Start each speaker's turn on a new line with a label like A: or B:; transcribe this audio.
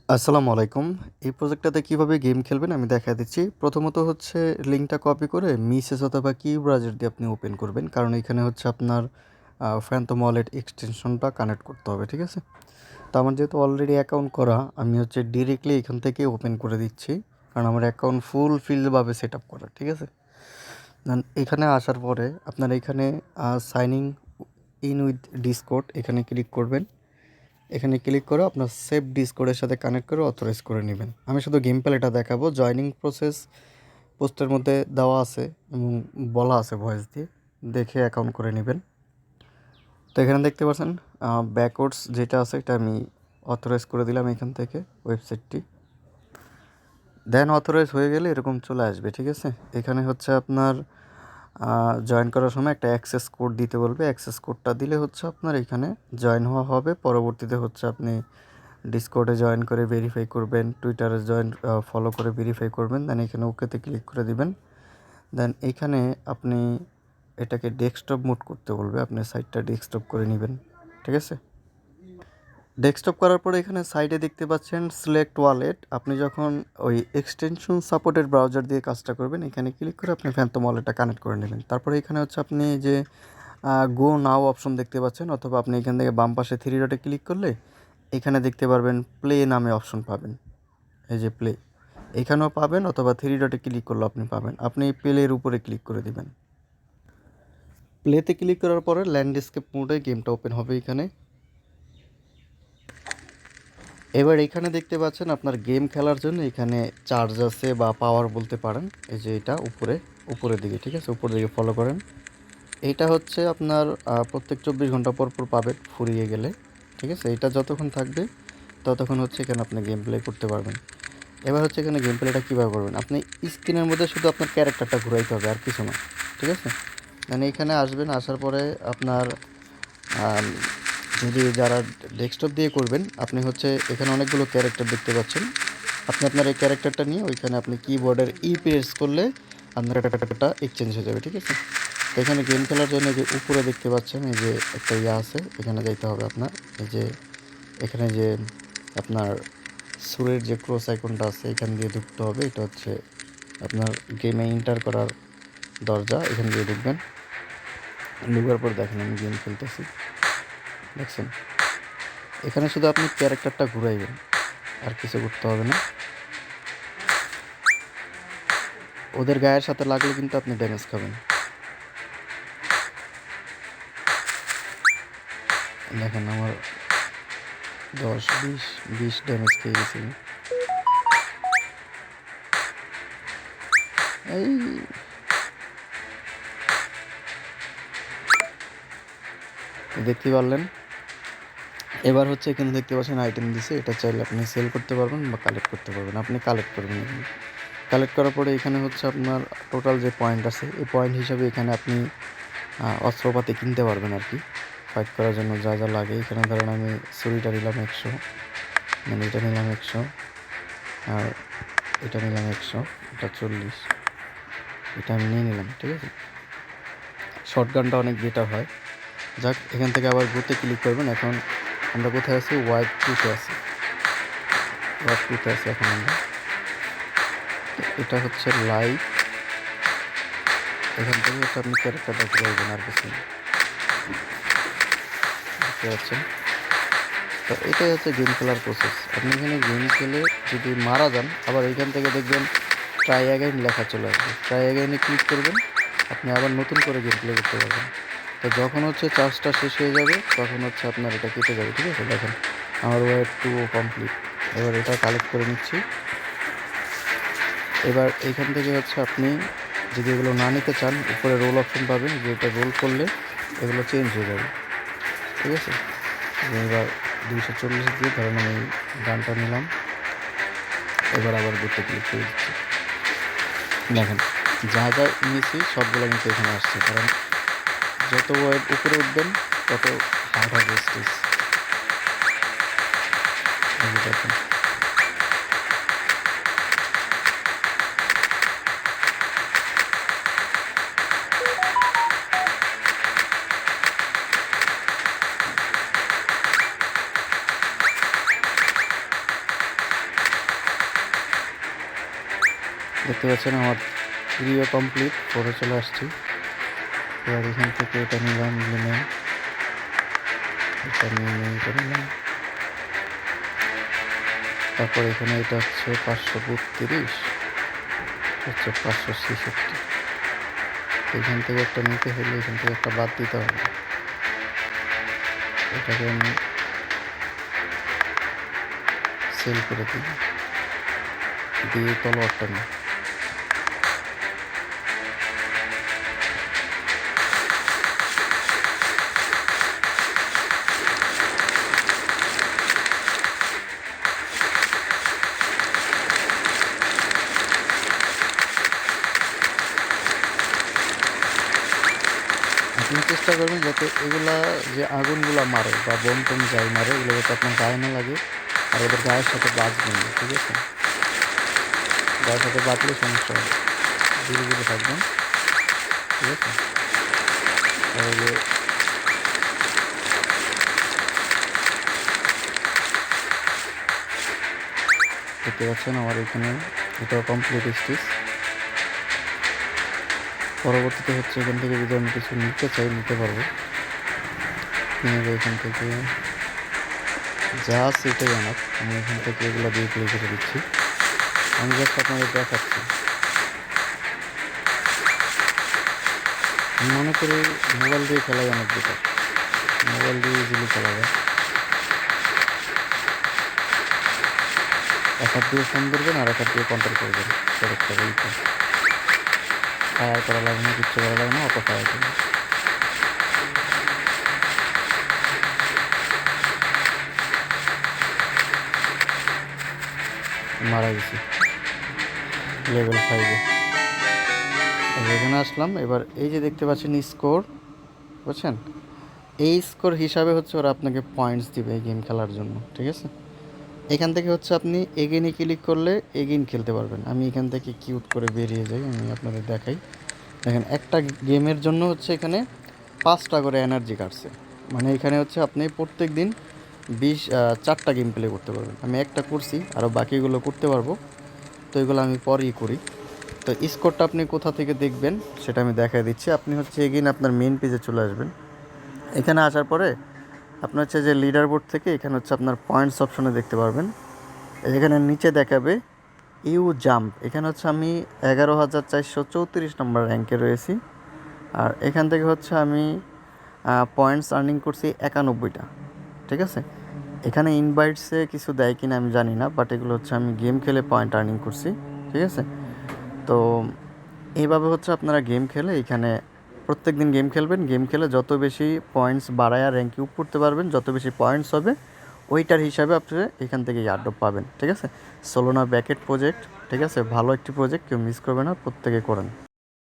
A: আসসালামু আলাইকুম। এই প্রজেক্টটাতে কিভাবে গেম খেলবেন আমি দেখায় দিচ্ছি। প্রথমত হচ্ছে লিঙ্কটা কপি করে মিসেস অথবা কি ব্রাউজার দিয়ে আপনি ওপেন করবেন। কারণ এখানে হচ্ছে আপনার ফ্যান্টম ওয়ালেট এক্সটেনশনটা কানেক্ট করতে হবে, ঠিক আছে? তো আমার যেহেতু অলরেডি অ্যাকাউন্ট করা, আমি হচ্ছে ডিরেক্টলি এখান থেকে ওপেন করে দিচ্ছি। কারণ আমার অ্যাকাউন্ট ফুলফিলভাবে সেটআপ করা, ঠিক আছে? দেন এখানে আসার পরে আপনার এখানে সাইনিং ইন উইথ ডিসকর্ড এখানে ক্লিক করবেন। এখানে ক্লিক করে আপনার সেভ ডিসকর্ডের সাথে কানেক্ট করে অথরাইজ করে নেবেন। আমি শুধু গেম প্লেটা দেখাবো। জয়নিং প্রসেস পোস্টের মধ্যে দেওয়া আছে এবং বলা আছে ভয়েস দিয়ে, দেখে অ্যাকাউন্ট করে নেবেন। তো এখানে দেখতে পাচ্ছেন ব্যাকওয়ার্ডস যেটা আছে এটা আমি অথরাইজ করে দিলাম এখান থেকে ওয়েবসাইটটি। দেন অথরাইজ হয়ে গেলে এরকম চলে আসবে, ঠিক আছে? এখানে হচ্ছে আপনার জয়েন করার সময় একটা অ্যাক্সেস কোড দিতে বলবে। অ্যাক্সেস কোডটা দিলে হচ্ছে আপনার এখানে জয়েন হওয়া হবে। পরবর্তীতে হচ্ছে আপনি ডিসকর্ডে জয়েন করে ভেরিফাই করবেন, টুইটারে ফলো করে ভেরিফাই করবেন। দেন এখানে ওকেতে ক্লিক করে দিবেন। দেন এইখানে আপনি এটাকে ডেস্কটপ মোড করতে বলবে, আপনি সাইটটা ডেস্কটপ করে নেবেন, ঠিক আছে? ডেস্কটপ করার পরে এখানে সাইডে দেখতে পাচ্ছেন সিলেক্ট ওয়ালেট। আপনি যখন ওই এক্সটেনশন সাপোর্টেড ব্রাউজার দিয়ে কাজটা করবেন, এখানে ক্লিক করে আপনি ফ্যান্টম ওয়ালেটটা কানেক্ট করে নেবেন। তারপরে এখানে হচ্ছে আপনি যে গো নাও অপশন দেখতে পাচ্ছেন, অথবা আপনি এখান থেকে বাম পাশে থ্রি ডটে ক্লিক করলে এখানে দেখতে পারবেন প্লে নামে অপশন পাবেন। এই যে প্লে, এখানেও পাবেন, অথবা থ্রি ডটে ক্লিক করলে আপনি পাবেন। আপনি প্লের উপরে ক্লিক করে দিবেন। প্লেতে ক্লিক করার পরে ল্যান্ডস্কেপ মোডে গেমটা ওপেন হবে এখানে। এবার এখানে দেখতে পাচ্ছেন আপনার গেম খেলার জন্য এখানে চার্জ আছে বা পাওয়ার বলতে পারেন। এই যে এটা উপরের দিকে, ঠিক আছে? উপরের দিকে ফলো করেন। এইটা হচ্ছে আপনার প্রত্যেক 24 ঘন্টা পর পর পাবেন ফুরিয়ে গেলে, ঠিক আছে? এটা যতক্ষণ থাকবে ততক্ষণ হচ্ছে এখানে আপনি গেম প্লে করতে পারবেন। এবার হচ্ছে এখানে গেম প্লেটা কীভাবে করবেন, আপনি স্ক্রিনের মধ্যে শুধু আপনার ক্যারেক্টারটা ঘুরাইতে হবে, আর কিছু না, ঠিক আছে? মানে এখানে আসবেন, আসার পরে আপনার আম, যদি যারা ডেস্কটপ দিয়ে করবেন, আপনি হচ্ছে এখানে অনেকগুলো ক্যারেক্টার দেখতে পাচ্ছেন। আপনি আপনার এই ক্যারেক্টারটা নিয়ে ওইখানে আপনি কিবোর্ডের প্রেস করলে আপনার ক্যারেক্টারটা এক্সচেঞ্জ হয়ে যাবে, ঠিক আছে? তো এখানে গেম খেলার জন্য যে উপরে দেখতে পাচ্ছেন এই যে একটা ইয়ে আছে, এখানে যাইতে হবে আপনার। এই যে এখানে যে আপনার সুরের যে ক্রস আইকনটা আছে এখান দিয়ে ঢুকতে হবে। এটা হচ্ছে আপনার গেমে এন্টার করার দরজা, এখান দিয়ে ঢুকবেন। ঢুকার পর দেখেন আমি গেম খেলতেছি, দেখছেন? এখানে শুধু আপনি ক্যারেক্টারটা ঘুরাইবেন, আর কিছু করতে হবে না। ওদের গায়ের সাথে লাগলে কিন্তু আপনি ড্যামেজ খাবেন। দেখেন আমার 10 20 ড্যামেজ খেয়ে গেছি। এই দেখতে পারলেন। এবার হচ্ছে এখানে দেখতে পাচ্ছেন আইটেম দিছে, এটা চাইলে আপনি সেল করতে পারবেন বা কালেক্ট করতে পারবেন। আপনি কালেক্ট করবেন এখানে। কালেক্ট করার পরে এখানে হচ্ছে আপনার টোটাল যে পয়েন্ট আছে এই পয়েন্ট হিসাবে এখানে আপনি অস্ত্রপাতি কিনতে পারবেন আর কি, ফাইট করার জন্য যা যা লাগে। এখানে ধরেন আমি ছুরিটা নিলাম 100, মানে এটা নিলাম 100, আর এটা নিলাম 100, এটা 40, এটা আমি নিয়ে নিলাম, ঠিক আছে? শর্টগানটা অনেক বেটার হয়। যাক, এখান থেকে আবার গোতে ক্লিক করবেন। এখন আমরা কোথায় আছি? ওয়াইড টুতে আছি, ওয়াইড টুতে আছি এখন আমরা। এটা হচ্ছে লাইভ। এখান থেকে হচ্ছে আপনি ক্যারেক্টারটা ঘুরাইবেন, আর কিছু না, বুঝতে পারছেন? তো এটাই হচ্ছে গেম খেলার প্রসেস। আপনি এখানে গেম খেলে যদি মারা যান, আবার এইখান থেকে দেখবেন ট্রাই অ্যাগাইন লেখা চলে আসবে। ট্রাই অ্যাগাইনে ক্লিক করবেন, আপনি আবার নতুন করে গেম প্লে করতে পারবেন। তো যখন হচ্ছে চার্জটা শেষ হয়ে যাবে তখন হচ্ছে আপনার এটা কেটে যাবে, ঠিক আছে? দেখেন আমার ওয়েব টু কমপ্লিট। এবার এটা কালেক্ট করে নিচ্ছি। এবার এইখান থেকে হচ্ছে আপনি যদি এগুলো না নিতে চান, উপরে রোল অপশন পাবেন, যে এটা রোল করলে এগুলো চেঞ্জ হয়ে যাবে, ঠিক আছে? এবার 240 দিয়ে ধরেন আমি গানটা নিলাম। এবার আবার দুটো ক্লিক করে দিচ্ছি। দেখেন যা যা নিয়েছি সবগুলো কিন্তু এখানে আসছে, কারণ যত ওয়েব উপরে উঠবেন তত হার্ড হবে স্টেজ। দেখেন দেখতে পাচ্ছেন আমার 3 কমপ্লিট, 4 চলে আসছি। এবার এখান থেকে এটা নিলাম, এটা নিলাম। তারপর এখানে এটা হচ্ছে 532, হচ্ছে 566। এখান থেকে একটা নিতে হলে এখান থেকে একটা বাদ দিতে হবে। এটাকে আমি সেল করে দিই, দিয়ে তলোয়ারটা নিই। আপনি চেষ্টা করবেন যাতে এগুলা যে আগুনগুলা মারে বা বোম টোম যাই মারে, এগুলো যাতে আপনার গায়ে না লাগে আর ওদের গায়ের সাথে বাজবেন না, ঠিক আছে? গায়ের সাথে বাজলে সমস্যা হবে। ধীরে ধীরে থাকবেন, ঠিক আছে? আর এই যে দেখতে পাচ্ছেন আমার এখানে এটাও কমপ্লিট স্টিচ। পরবর্তীতে হচ্ছে এখান থেকে যদি আমি কিছু নিতে চাই নিতে পারবো, কিনে এখান থেকে যা আছে এটাই আমার। আমি এখান থেকে এগুলো দিয়ে প্লে করে দিচ্ছি, আমি জাস্ট আপনাদের দেখাচ্ছি। আমি মনে করি মোবাইল দিয়ে খেলাই অনেক বেটার, মোবাইল দিয়ে ইজিলি খেলা যায়। এক হাত দিয়ে ফোন ধরবেন আর এক হাত দিয়ে কন্ট্রোল করবেন, সেরকম এইটা ফায়ার করা লাগে না, কিচ্ছু করা লাগে না, অত ফায়ার করবে। মারা গেছি লেভেল 5-এ। এখানে আসলাম, এবার এই যে দেখতে পাচ্ছেন স্কোর, বুঝছেন? এই স্কোর হিসাবে হচ্ছে ওরা আপনাকে পয়েন্টস দিবে এই গেম খেলার জন্য, ঠিক আছে? এখান থেকে হচ্ছে আপনি এগেইনে ক্লিক করলে এগেইন খেলতে পারবেন। আমি এখান থেকে কিউট করে বেরিয়ে যাই, আমি আপনাদের দেখাই। দেখেন একটা গেমের জন্য হচ্ছে এখানে 5টা করে এনার্জি কাটছে, মানে এখানে হচ্ছে আপনি প্রত্যেক দিন 4টা গেম প্লে করতে পারবেন। আমি একটা করছি, আরও বাকিগুলো করতে পারবো, তো এগুলো আমি পরেই করি। তো স্কোরটা আপনি কোথা থেকে দেখবেন সেটা আমি দেখাই দিচ্ছি। আপনি হচ্ছে এগেইন আপনার মেন পেজে চলে আসবেন। এখানে আসার পরে আপনার হচ্ছে যে লিডার বোর্ড থেকে এখানে হচ্ছে আপনার পয়েন্টস অপশনে দেখতে পারবেন। এখানে নিচে দেখাবে ইউ জাম্প, এখানে হচ্ছে আমি 11,434 নম্বর র্যাঙ্কে রয়েছি। আর এখান থেকে হচ্ছে আমি পয়েন্টস আর্নিং করছি 91টা, ঠিক আছে? এখানে ইনভাইটসে কিছু দেয় কিনা আমি জানি না, বাট এগুলো হচ্ছে আমি গেম খেলে পয়েন্ট আর্নিং করছি, ঠিক আছে? তো এইভাবে হচ্ছে আপনারা গেম খেলে এখানে প্রত্যেক দিন গেম খেলবেন। গেম খেলে যত বেশি পয়েন্টস বাড়ায় আর র্যাঙ্কে উপ করতে পারবেন, যত বেশি পয়েন্টস হবে ওইটার হিসাবে আপনারা এখান থেকে ইয়ারড্রপ পাবেন, ঠিক আছে? সোলোনা ব্যাকেট প্রজেক্ট, ঠিক আছে? ভালো একটি প্রজেক্ট, কেউ মিস করবে না, প্রত্যেকে করেন।